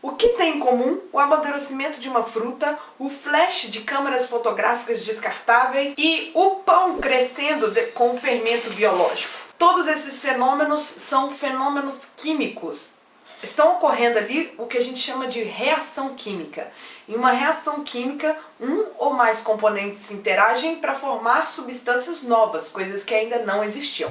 O que tem em comum o amadurecimento de uma fruta, o flash de câmeras fotográficas descartáveis e o pão crescendo com o fermento biológico? Todos esses fenômenos são fenômenos químicos. Estão ocorrendo ali o que a gente chama de reação química. Em uma reação química, um ou mais componentes interagem para formar substâncias novas, coisas que ainda não existiam.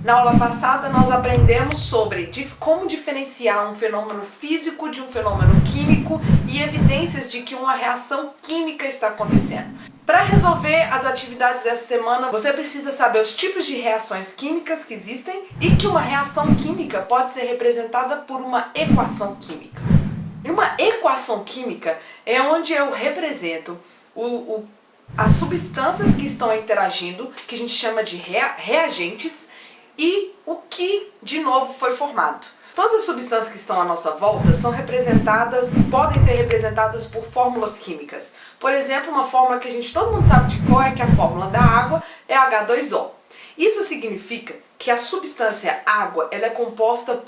Na aula passada, nós aprendemos sobre como diferenciar um fenômeno físico de um fenômeno químico e evidências de que uma reação química está acontecendo. Para resolver as atividades dessa semana, você precisa saber os tipos de reações químicas que existem e que uma reação química pode ser representada por uma equação química. E uma equação química é onde eu represento as substâncias que estão interagindo, que a gente chama de reagentes, e o que, de novo, foi formado. Todas as substâncias que estão à nossa volta são representadas, podem ser representadas por fórmulas químicas. Por exemplo, uma fórmula que todo mundo sabe de qual é, que a fórmula da água é H2O. Isso significa que a substância água ela é composta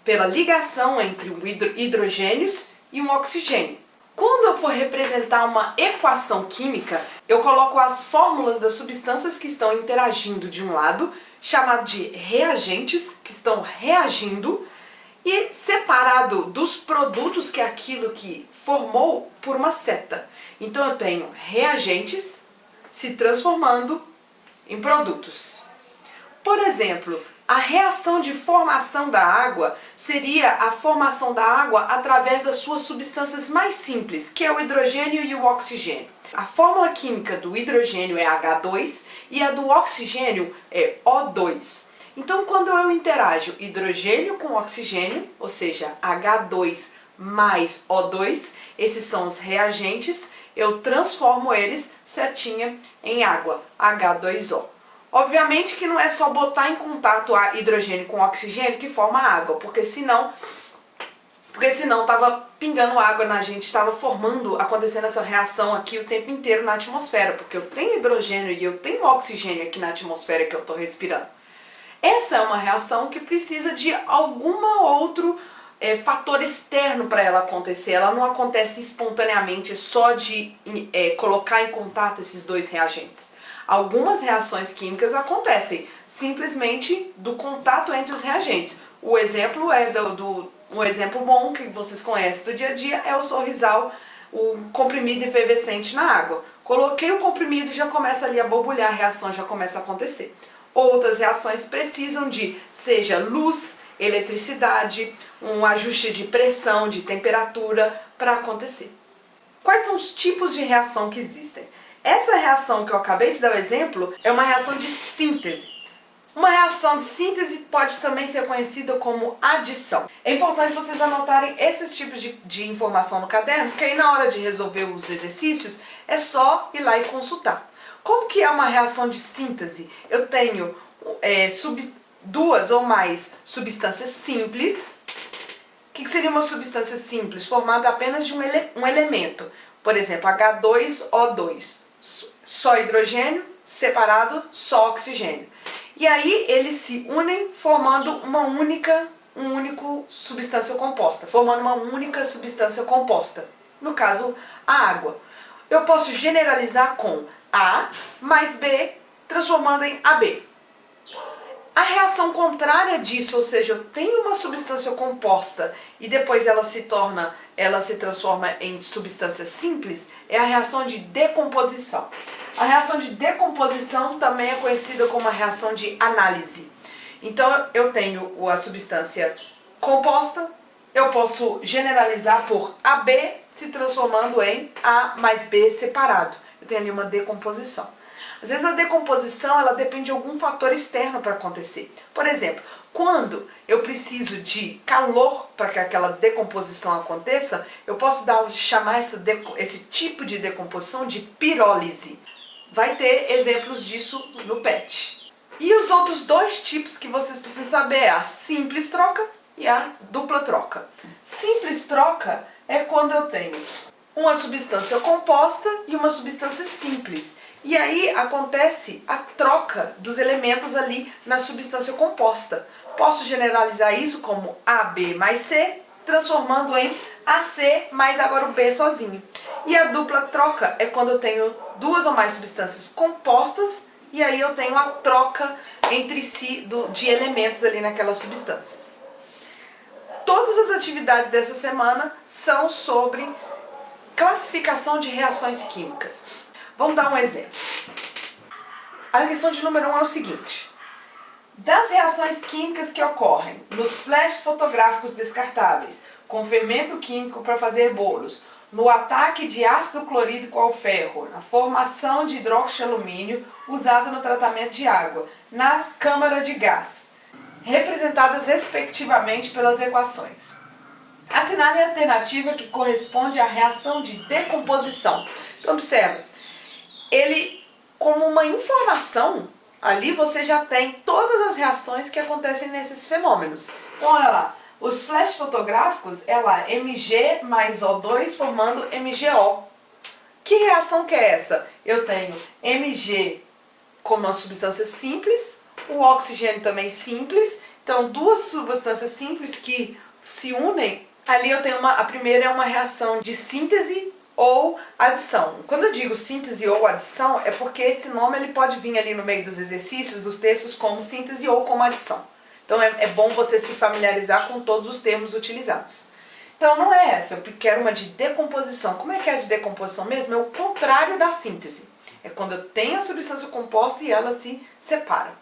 pela ligação entre hidrogênios e um oxigênio. Quando eu for representar uma equação química, eu coloco as fórmulas das substâncias que estão interagindo de um lado, chamado de reagentes, que estão reagindo, e separado dos produtos, que é aquilo que formou, por uma seta. Então eu tenho reagentes se transformando em produtos. Por exemplo, a reação de formação da água seria a formação da água através das suas substâncias mais simples, que é o hidrogênio e o oxigênio. A fórmula química do hidrogênio é H2 e a do oxigênio é O2. Então, quando eu interajo hidrogênio com oxigênio, ou seja, H2 mais O2, esses são os reagentes, eu transformo eles certinha em água, H2O. Obviamente que não é só botar em contato a hidrogênio com oxigênio que forma água, porque senão estava pingando água na gente, estava acontecendo essa reação aqui o tempo inteiro na atmosfera, porque eu tenho hidrogênio e eu tenho oxigênio aqui na atmosfera que eu estou respirando. Essa é uma reação que precisa de algum outro fator externo para ela acontecer. Ela não acontece espontaneamente só de colocar em contato esses dois reagentes. Algumas reações químicas acontecem simplesmente do contato entre os reagentes. O exemplo um exemplo bom que vocês conhecem do dia a dia é o sorrisal, o comprimido efervescente na água. Coloquei o comprimido, já começa ali a borbulhar, a reação já começa a acontecer. Outras reações precisam de, seja luz, eletricidade, um ajuste de pressão, de temperatura para acontecer. Quais são os tipos de reação que existem? Essa reação que eu acabei de dar o exemplo é uma reação de síntese. Uma reação de síntese pode também ser conhecida como adição. É importante vocês anotarem esses tipos de informação no caderno, porque aí na hora de resolver os exercícios é só ir lá e consultar. Como que é uma reação de síntese? Eu tenho duas ou mais substâncias simples. O que seria uma substância simples? Formada apenas de um elemento. Por exemplo, H2O2. Só hidrogênio, separado, só oxigênio. E aí eles se unem formando uma única substância composta. Formando uma única substância composta. No caso, a água. Eu posso generalizar com A mais B, transformando em AB. A reação contrária disso, ou seja, eu tenho uma substância composta e depois ela se transforma em substância simples, é a reação de decomposição. A reação de decomposição também é conhecida como a reação de análise. Então eu tenho a substância composta, eu posso generalizar por AB se transformando em A mais B separado. Eu tenho ali uma decomposição. Às vezes a decomposição ela depende de algum fator externo para acontecer. Por exemplo, quando eu preciso de calor para que aquela decomposição aconteça, eu posso chamar esse tipo de decomposição de pirólise. Vai ter exemplos disso no PET. E os outros dois tipos que vocês precisam saber é a simples troca e a dupla troca. Simples troca é quando eu tenho uma substância composta e uma substância simples. E aí acontece a troca dos elementos ali na substância composta. Posso generalizar isso como AB mais C transformando em AC, mais agora o B sozinho. E a dupla troca é quando eu tenho duas ou mais substâncias compostas e aí eu tenho a troca entre si de elementos ali naquelas substâncias. Todas as atividades dessa semana são sobre classificação de reações químicas. Vamos dar um exemplo. A questão de número 1 é o seguinte: das reações químicas que ocorrem nos flashes fotográficos descartáveis, com fermento químico para fazer bolos, no ataque de ácido clorídrico ao ferro, na formação de hidróxido de alumínio usado no tratamento de água, na câmara de gás, representadas respectivamente pelas equações. Assinale a alternativa que corresponde à reação de decomposição. Então observa, ele como uma informação, ali você já tem todas as reações que acontecem nesses fenômenos. Então olha lá, os flashes fotográficos é lá Mg mais O2 formando MgO. Que reação que é essa? Eu tenho Mg como uma substância simples, o oxigênio também simples, então duas substâncias simples que se unem. Ali eu tenho a primeira é uma reação de síntese ou adição. Quando eu digo síntese ou adição, é porque esse nome ele pode vir ali no meio dos exercícios, dos textos, como síntese ou como adição. Então é bom você se familiarizar com todos os termos utilizados. Então não é essa, eu quero uma de decomposição. Como é que é a de decomposição mesmo? É o contrário da síntese. É quando eu tenho a substância composta e ela se separa.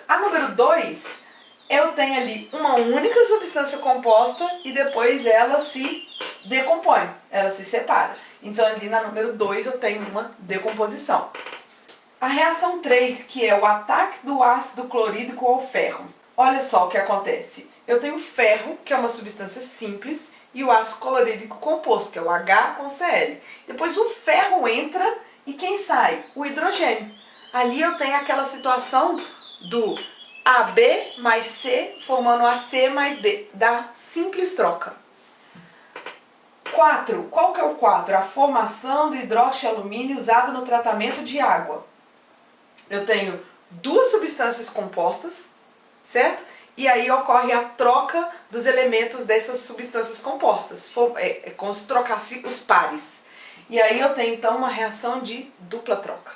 A número 2, eu tenho ali uma única substância composta e depois ela se decompõe, ela se separa. Então ali na número 2 eu tenho uma decomposição. A reação 3, que é o ataque do ácido clorídrico ao ferro. Olha só o que acontece. Eu tenho ferro, que é uma substância simples, e o ácido clorídrico composto, que é o H com Cl. Depois o ferro entra e quem sai? O hidrogênio. Ali eu tenho aquela situação do AB mais C formando AC mais B, da simples troca. 4. Qual que é o 4? A formação do hidróxido de alumínio usado no tratamento de água. Eu tenho duas substâncias compostas, certo? E aí ocorre a troca dos elementos dessas substâncias compostas, como se trocasse os pares. E aí eu tenho então uma reação de dupla troca.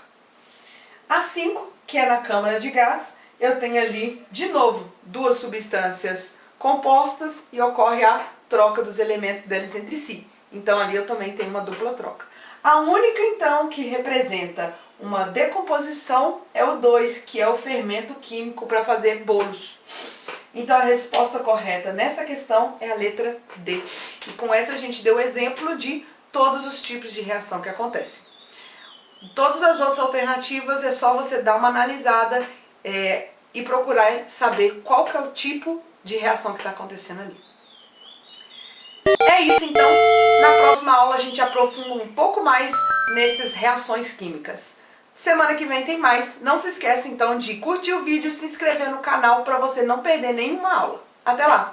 A 5, que é na câmara de gás, eu tenho ali, de novo, duas substâncias compostas e ocorre a troca dos elementos deles entre si. Então ali eu também tenho uma dupla troca. A única então que representa uma decomposição é o 2, que é o fermento químico para fazer bolos. Então a resposta correta nessa questão é a letra D. E com essa a gente deu exemplo de todos os tipos de reação que acontecem. Todas as outras alternativas é só você dar uma analisada e procurar saber qual que é o tipo de reação que está acontecendo ali. É isso então. Na próxima aula a gente aprofunda um pouco mais nessas reações químicas. Semana que vem tem mais. Não se esqueça então de curtir o vídeo e se inscrever no canal para você não perder nenhuma aula. Até lá!